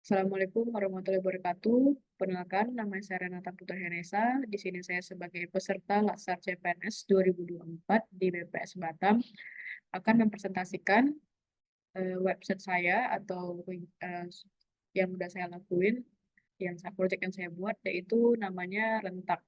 Assalamualaikum warahmatullahi wabarakatuh. Perkenalkan, nama saya Renata Putra Henesa. Di sini saya sebagai peserta Latsar CPNS 2024 di BPS Batam akan mempresentasikan website saya atau yang sudah saya lakuin, proyek yang saya buat, yaitu namanya Rentak.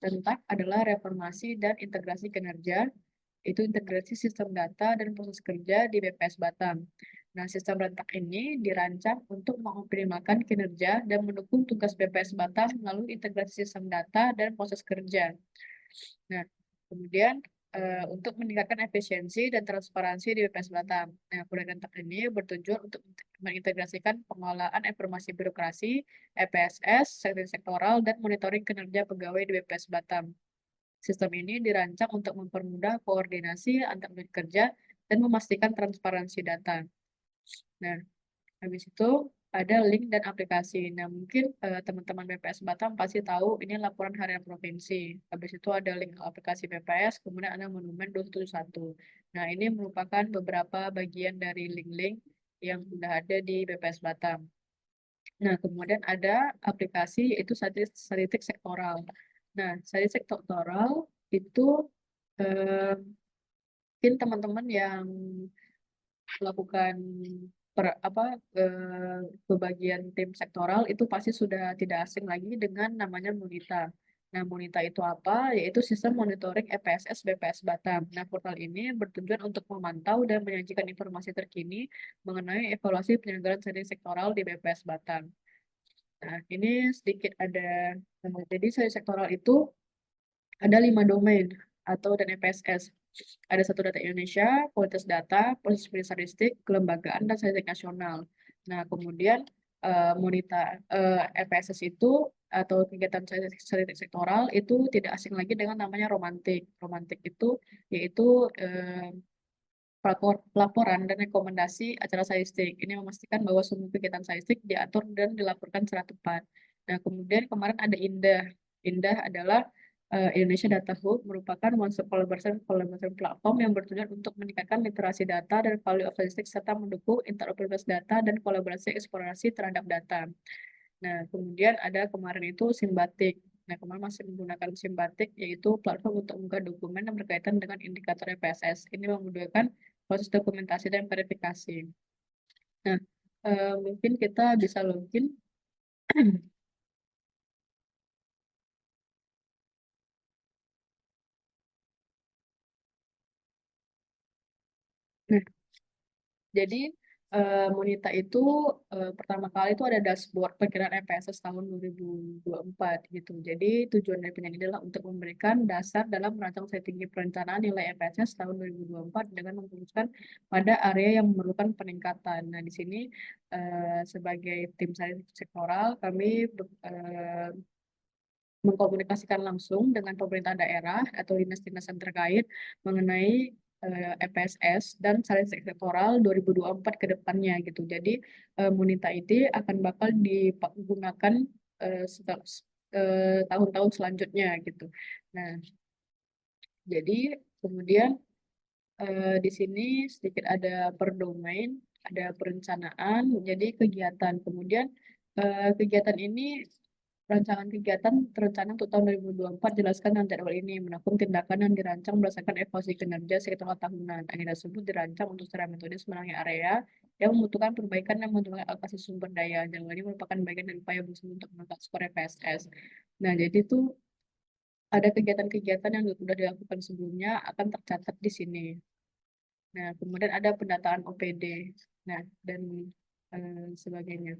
Rentak adalah reformasi dan integrasi kinerja, itu integrasi sistem data dan proses kerja di BPS Batam. Nah, sistem rentak ini dirancang untuk mengoptimalkan kinerja dan mendukung tugas BPS Batam melalui integrasi sistem data dan proses kerja. Nah, kemudian untuk meningkatkan efisiensi dan transparansi di BPS Batam. Nah, proyek rentak ini bertujuan untuk mengintegrasikan pengelolaan informasi birokrasi, EPSS, sektoral, dan monitoring kinerja pegawai di BPS Batam. Sistem ini dirancang untuk mempermudah koordinasi antar unit kerja dan memastikan transparansi data. Nah, habis itu ada link dan aplikasi. Nah, mungkin teman-teman BPS Batam pasti tahu ini laporan harian provinsi. Habis itu ada link aplikasi BPS, kemudian ada monumen 271. Nah, ini merupakan beberapa bagian dari link-link yang sudah ada di BPS Batam. Nah, kemudian ada aplikasi itu statistik sektoral. Nah, statistik sektoral itu eh, mungkin teman-teman yang melakukan ke bagian tim sektoral itu pasti sudah tidak asing lagi dengan namanya Monita. Nah, Monita itu apa? Yaitu sistem monitoring EPSS BPS Batam. Nah, portal ini bertujuan untuk memantau dan menyajikan informasi terkini mengenai evaluasi penyelenggaraan statistik sektoral di BPS Batam. Nah, ini sedikit ada, jadi statistik sektoral itu ada 5 domain atau dan EPSS. Ada satu data Indonesia, kualitas data, proses statistik, kelembagaan, dan statistik nasional. Nah, kemudian EPSS itu atau kegiatan statistik sektoral itu tidak asing lagi dengan namanya romantik. Romantik itu yaitu pelaporan dan rekomendasi acara statistik. Ini memastikan bahwa semua kegiatan statistik diatur dan dilaporkan secara tepat. Nah, kemudian kemarin ada Indah. Indah adalah Indonesia Data Hub, merupakan one stop collaboration platform yang bertujuan untuk meningkatkan literasi data dan value of statistik serta mendukung interoperabilitas data dan kolaborasi eksplorasi terhadap data. Nah, kemudian ada kemarin itu Simbatik. Nah, kemarin masih menggunakan Simbatik, yaitu platform untuk membuka dokumen yang berkaitan dengan indikator EPSS. Ini memudahkan proses dokumentasi dan verifikasi. Nah, mungkin kita bisa login. Nah, jadi Monita itu pertama kali itu ada dashboard perkiraan EPSS tahun 2024 gitu. Jadi tujuan dari penyanyi adalah untuk memberikan dasar dalam merancang strategi perencanaan nilai EPSS tahun 2024 dengan memfokuskan pada area yang memerlukan peningkatan. Nah, di sini sebagai tim sains sektoral kami mengkomunikasikan langsung dengan pemerintah daerah atau dinas-dinas yang terkait mengenai EPSS dan statistik sektoral 2024 ke depannya gitu. Jadi Monita ini akan bakal digunakan tahun-tahun selanjutnya gitu. Nah, jadi kemudian di sini sedikit ada per domain, ada perencanaan, jadi kegiatan. Kemudian kegiatan ini rancangan kegiatan terencana untuk tahun 2024 jelaskan dalam jadwal ini menakung tindakan yang dirancang berdasarkan evaluasi kinerja sektoral tahunan. Agenda tersebut dirancang untuk secara metodis menangani area yang membutuhkan perbaikan dan membutuhkan alokasi sumber daya. Jadwal ini merupakan bagian dari upaya bersama untuk mengangkat skor PSS. Nah, jadi itu ada kegiatan-kegiatan yang sudah dilakukan sebelumnya akan tercatat di sini. Nah, kemudian ada pendataan OPD. Nah, dan sebagainya.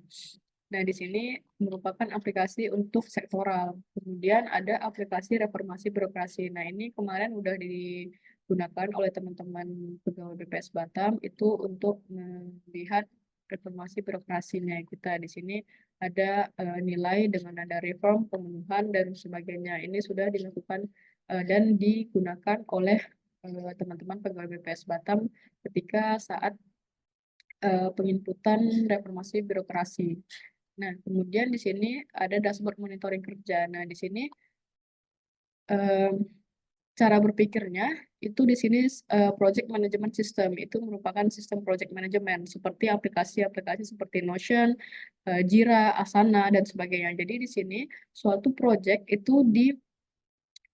Nah, di sini merupakan aplikasi untuk sektoral. Kemudian ada aplikasi reformasi birokrasi. Nah, ini kemarin udah digunakan oleh teman-teman pegawai BPS Batam itu untuk melihat reformasi birokrasinya kita. Di sini ada nilai dengan ada reform, pemenuhan, dan sebagainya. Ini sudah dilakukan dan digunakan oleh teman-teman pegawai BPS Batam ketika saat penginputan reformasi birokrasi. Nah, kemudian di sini ada dashboard monitoring kerja. Nah, di sini cara berpikirnya itu di sini project management system itu merupakan sistem project management seperti aplikasi-aplikasi seperti Notion, Jira, Asana dan sebagainya. Jadi di sini suatu project itu di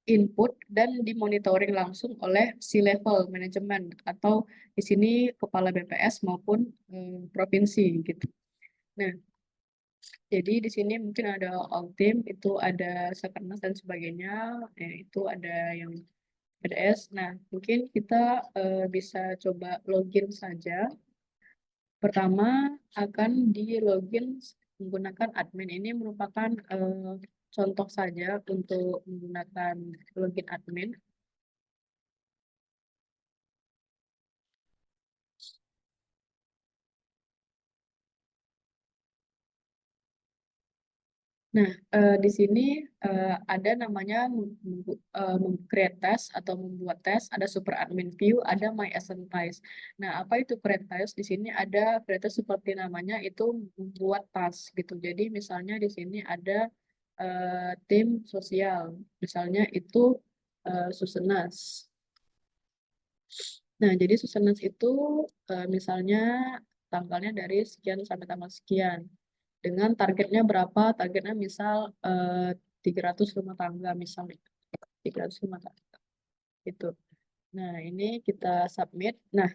input dan dimonitoring langsung oleh C-level manajemen atau di sini kepala BPS maupun provinsi gitu. Nah, jadi di sini mungkin ada Altim, itu ada Sakernas dan sebagainya, itu ada yang PDS. Nah, mungkin kita bisa coba login saja. Pertama akan di login menggunakan admin. Ini merupakan contoh saja untuk menggunakan login admin. Nah, di sini ada namanya create test atau membuat tes, ada super admin view, ada my exercise. Nah, apa itu create test? Di sini ada create test seperti namanya itu membuat task gitu. Jadi misalnya di sini ada tim sosial, misalnya itu Susenas. Nah, jadi Susenas itu misalnya tanggalnya dari sekian sampai tanggal sekian dengan targetnya berapa? Targetnya misal 300 rumah tangga misalnya. 300 rumah tangga itu. Nah, ini kita submit. Nah,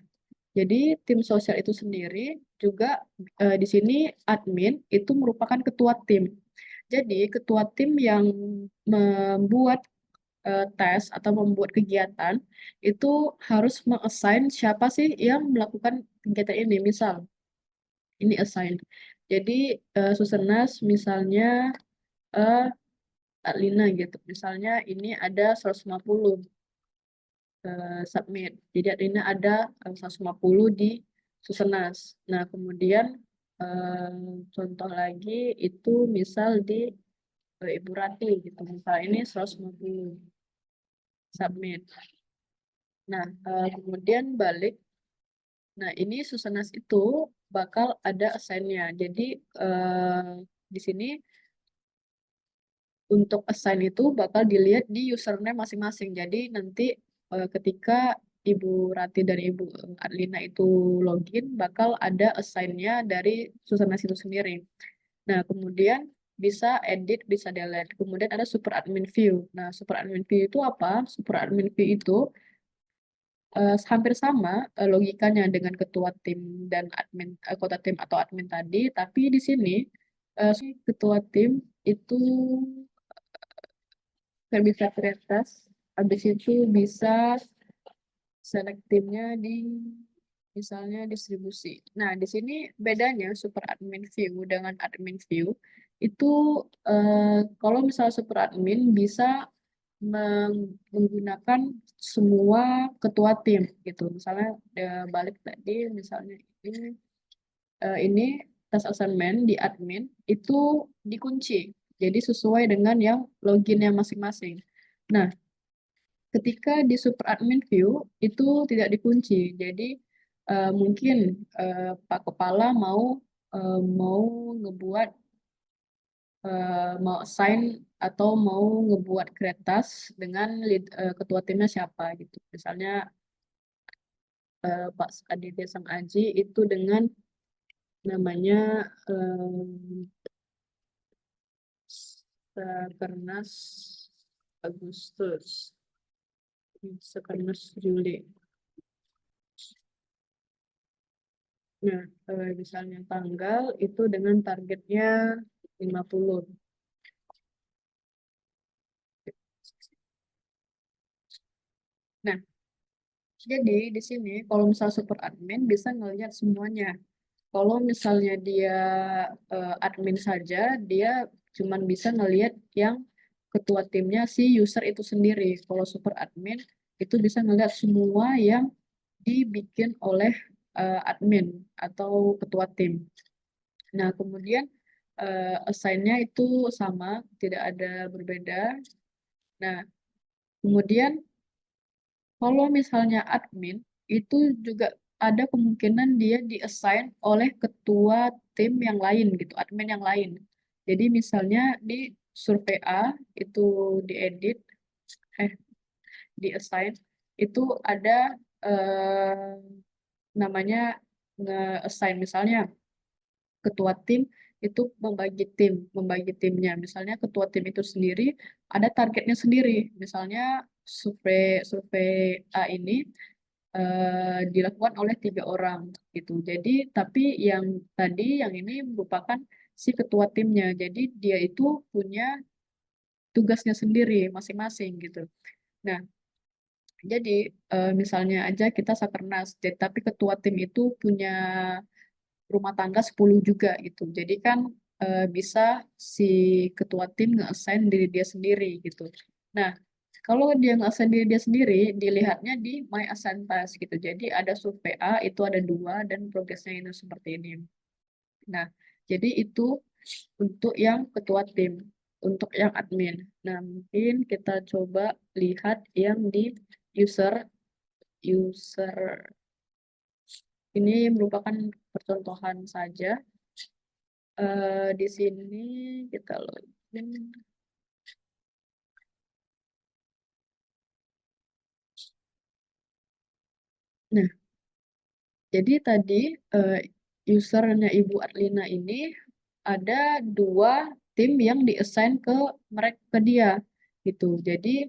jadi tim sosial itu sendiri juga di sini admin itu merupakan ketua tim. Jadi ketua tim yang membuat tes atau membuat kegiatan itu harus mengassign siapa sih yang melakukan kegiatan ini. Misal ini assign. Jadi Susenas misalnya eh Lina gitu. Misalnya ini ada 150 submit. Jadi Lina ada 150 di Susenas. Nah, kemudian contoh lagi itu misal di Ibu Rati gitu. Misal ini 150 submit. Nah, kemudian balik. Nah, ini Susenas itu bakal ada assign-nya. Jadi di sini untuk assign itu bakal dilihat di username masing-masing. Jadi nanti ketika Ibu Rati dan Ibu Adlina itu login, bakal ada assign-nya dari Susanas itu sendiri. Nah, kemudian bisa edit, bisa delete. Kemudian ada super admin view. Nah, super admin view itu apa? Super admin view itu hampir sama logikanya dengan ketua tim dan admin, kota tim atau admin tadi, tapi di sini si ketua tim itu Herbivoretas. Habis itu bisa select timnya di misalnya distribusi. Nah, di sini bedanya super admin view dengan admin view itu kalau misalnya super admin bisa menggunakan semua ketua tim gitu. Misalnya balik tadi misalnya ini tes assignment di admin itu dikunci. Jadi sesuai dengan yang loginnya masing-masing. Nah, ketika di super admin view itu tidak dikunci. Jadi mungkin Pak Kepala mau ngebuat mau assign atau mau ngebuat kretas dengan ketua timnya siapa gitu. Misalnya Pak Aditya Sang Aji itu dengan namanya Sekernas Agustus, Sekernas Juli. Nah, misalnya tanggal itu dengan targetnya 50. Nah, jadi di sini kalau misal super admin bisa ngelihat semuanya. Kalau misalnya dia admin saja, dia cuman bisa ngelihat yang ketua timnya si user itu sendiri. Kalau super admin itu bisa ngelihat semua yang dibikin oleh admin atau ketua tim. Nah, kemudian assign-nya itu sama, tidak ada berbeda. Nah, kemudian kalau misalnya admin, itu juga ada kemungkinan dia di-assign oleh ketua tim yang lain gitu, admin yang lain. Jadi misalnya di survei A itu diedit, eh di-assign, itu ada namanya nge-assign. Misalnya ketua tim itu membagi timnya. Misalnya ketua tim itu sendiri ada targetnya sendiri. Misalnya survei survei A ini dilakukan oleh 3 orang gitu. Jadi tapi yang tadi yang ini merupakan si ketua timnya. Jadi dia itu punya tugasnya sendiri masing-masing gitu. Nah, jadi misalnya aja kita Sakernas, tapi ketua tim itu punya rumah tangga 10 juga gitu. Jadi kan bisa si ketua tim nge-assign diri dia sendiri gitu. Nah, kalau dia nge-assign diri dia sendiri, dilihatnya di My Assign Task gitu. Jadi ada survei A, itu ada 2, dan progresnya ini seperti ini. Nah, jadi itu untuk yang ketua tim. Untuk yang admin. Nah, mungkin kita coba lihat yang di user. User ini merupakan percontohan saja. Di sini kita login. Nah, jadi tadi eh, usernya Ibu Arlina ini ada 2 tim yang diassign ke mereka ke dia gitu. Jadi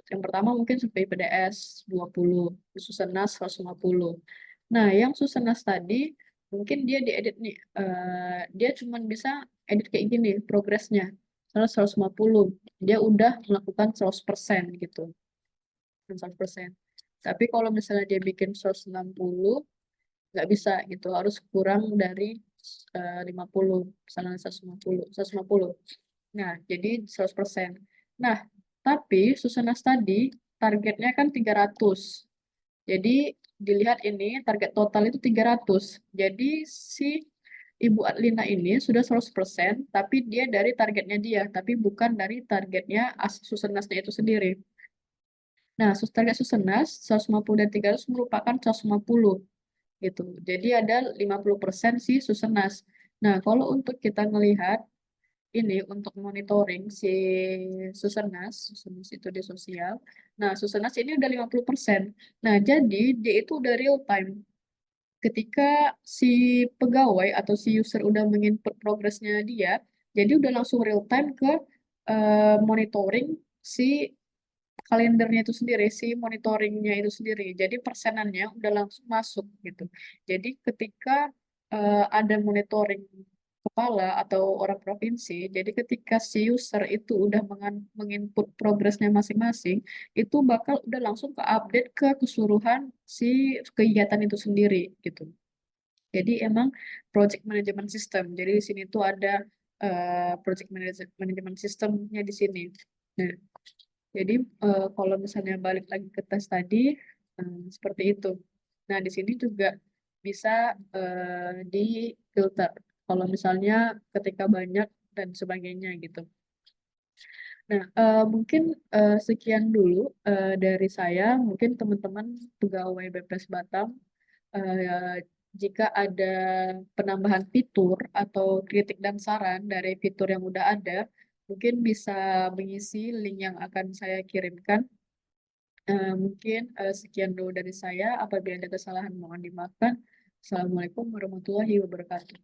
yang pertama mungkin survei PDS 20, Susenas 150. Nah, yang Susenas tadi mungkin dia diedit nih. Dia cuma bisa edit kayak gini progresnya. 150. Dia udah melakukan 100% gitu. 100%. Tapi kalau misalnya dia bikin 160, nggak bisa gitu, harus kurang dari 50, misalnya 150, 150. Nah, jadi 100%. Nah, tapi Susanas tadi targetnya kan 300. Jadi dilihat ini target total itu 300. Jadi si Ibu Adlina ini sudah 100%, tapi dia dari targetnya dia, tapi bukan dari targetnya Susenasnya itu sendiri. Nah, target Susenas 150 dan 300 merupakan 150 gitu. Jadi ada 50% si Susenas. Nah, kalau untuk kita melihat ini untuk monitoring si Susenas itu di sosial. Nah, Susenas ini udah 50%. Nah, jadi dia itu udah real time. Ketika si pegawai atau si user udah menginput progresnya dia, jadi udah langsung real time ke monitoring si kalendernya itu sendiri, si monitoringnya itu sendiri. Jadi persenannya udah langsung masuk gitu. Jadi ketika ada monitoring kepala atau orang provinsi, jadi ketika si user itu udah menginput progresnya masing-masing, itu bakal udah langsung ke update ke keseluruhan si kegiatan itu sendiri gitu. Jadi emang project management system. Jadi di sini tuh ada project management systemnya di sini. Nah, jadi kalau misalnya balik lagi ke tes tadi, seperti itu. Nah, di sini juga bisa di filter. Kalau misalnya ketika banyak dan sebagainya gitu. Nah, mungkin sekian dulu dari saya. Mungkin teman-teman pegawai BPS Batam, eh, jika ada penambahan fitur atau kritik dan saran dari fitur yang udah ada, mungkin bisa mengisi link yang akan saya kirimkan. Mungkin sekian dulu dari saya. Apabila ada kesalahan mohon dimaafkan. Assalamualaikum warahmatullahi wabarakatuh.